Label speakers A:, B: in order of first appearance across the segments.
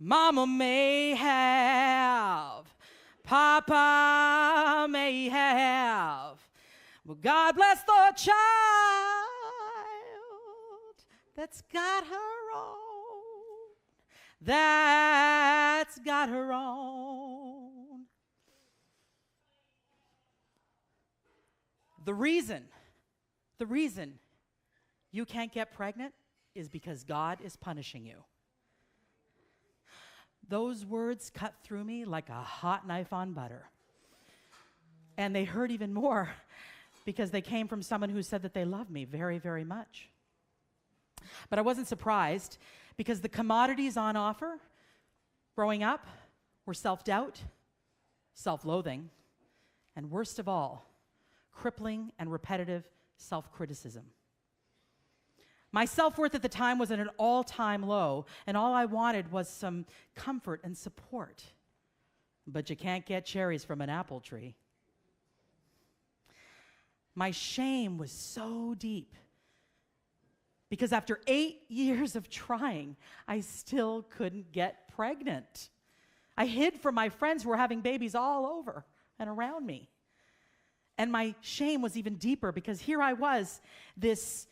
A: Mama may have, Papa may have, but God bless the child that's got her own, that's got her own. The reason you can't get pregnant is because God is punishing you. Those words cut through me like a hot knife on butter. And they hurt even more because they came from someone who said that they loved me very, very much. But I wasn't surprised because the commodities on offer growing up were self-doubt, self-loathing, and worst of all, crippling and repetitive self-criticism. My self-worth at the time was at an all-time low, and all I wanted was some comfort and support. But you can't get cherries from an apple tree. My shame was so deep because after 8 years of trying, I still couldn't get pregnant. I hid from my friends who were having babies all over and around me. And my shame was even deeper because here I was, this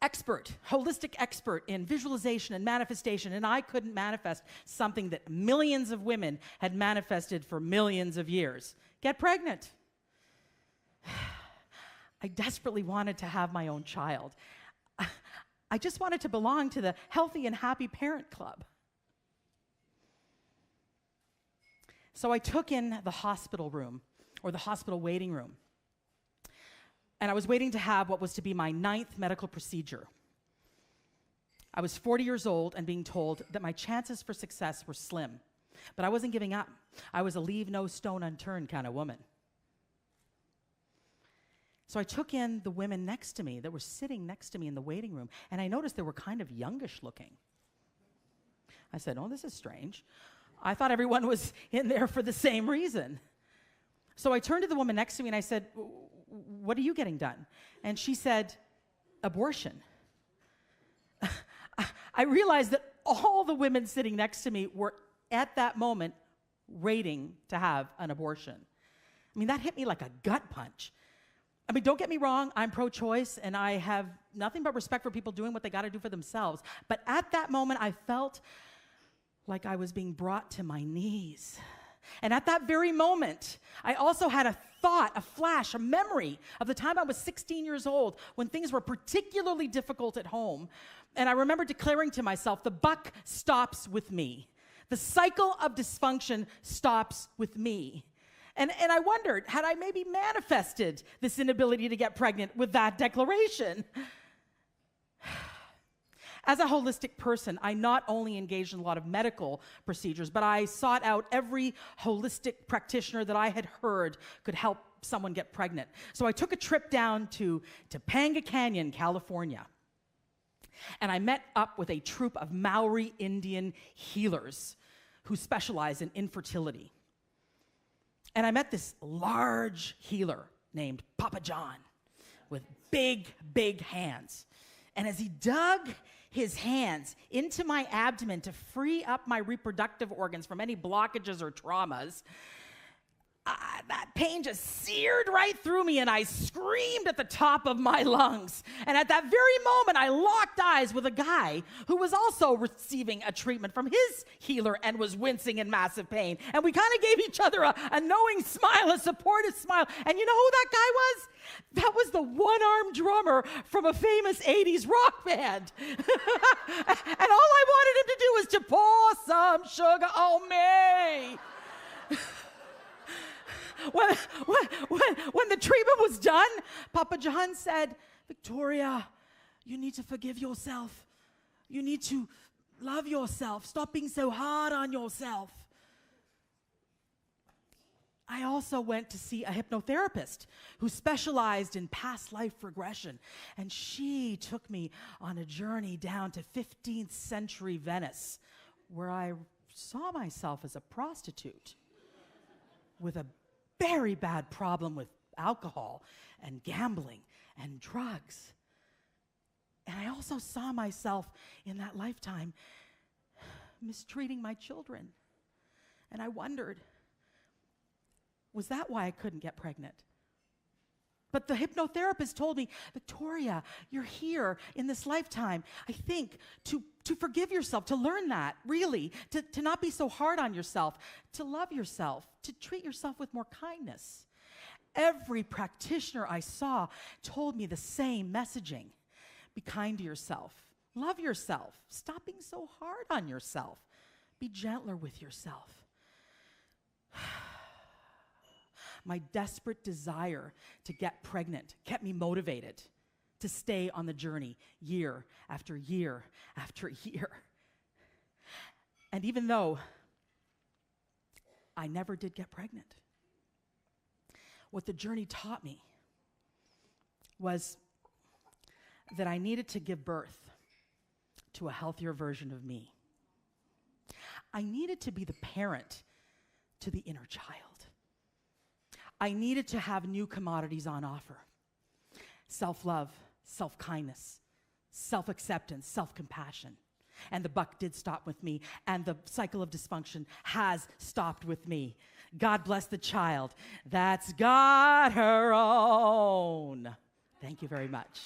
A: holistic expert in visualization and manifestation, and I couldn't manifest something that millions of women had manifested for millions of years. Get pregnant. I desperately wanted to have my own child. I just wanted to belong to the Healthy and Happy Parent Club. So I took in the hospital room, or the hospital waiting room. And I was waiting to have what was to be my 9th medical procedure. I was 40 years old and being told that my chances for success were slim. But I wasn't giving up. I was a leave no stone unturned kind of woman. So I took in the women next to me that were sitting next to me in the waiting room, and I noticed they were kind of youngish looking. I said, oh, this is strange. I thought everyone was in there for the same reason. So I turned to the woman next to me and I said, what are you getting done? And she said, abortion. I realized that all the women sitting next to me were at that moment waiting to have an abortion. I mean, that hit me like a gut punch. I mean, don't get me wrong, I'm pro-choice and I have nothing but respect for people doing what they got to do for themselves. But at that moment, I felt like I was being brought to my knees. And at that very moment, I also had a thought, a flash, a memory of the time I was 16 years old when things were particularly difficult at home. And I remember declaring to myself, the buck stops with me. The cycle of dysfunction stops with me. And I wondered, had I maybe manifested this inability to get pregnant with that declaration? As a holistic person, I not only engaged in a lot of medical procedures, but I sought out every holistic practitioner that I had heard could help someone get pregnant. So I took a trip down to Topanga Canyon, California, and I met up with a troupe of Maori Indian healers who specialize in infertility. And I met this large healer named Papa John with big, big hands. And as he dug his hands into my abdomen to free up my reproductive organs from any blockages or traumas, that pain just seared right through me and I screamed at the top of my lungs. And at that very moment, I locked eyes with a guy who was also receiving a treatment from his healer and was wincing in massive pain. And we kind of gave each other a knowing smile, a supportive smile. And you know who that guy was? That was the one-armed drummer from a famous 80s rock band. And all I wanted him to do was to pour some sugar on me. When the treatment was done, Papa John said, Victoria, you need to forgive yourself. You need to love yourself. Stop being so hard on yourself. I also went to see a hypnotherapist who specialized in past life regression, and she took me on a journey down to 15th century Venice, where I saw myself as a prostitute with a very bad problem with alcohol and gambling and drugs. And I also saw myself in that lifetime mistreating my children. And I wondered, was that why I couldn't get pregnant? But the hypnotherapist told me, Victoria, you're here in this lifetime, I think, to forgive yourself, to learn that, really, to not be so hard on yourself, to love yourself, to treat yourself with more kindness. Every practitioner I saw told me the same messaging. Be kind to yourself. Love yourself. Stop being so hard on yourself. Be gentler with yourself. My desperate desire to get pregnant kept me motivated to stay on the journey year after year after year. And even though I never did get pregnant, what the journey taught me was that I needed to give birth to a healthier version of me. I needed to be the parent to the inner child. I needed to have new commodities on offer. Self-love, self-kindness, self-acceptance, self-compassion. And the buck did stop with me, and the cycle of dysfunction has stopped with me. God bless the child that's got her own. Thank you very much.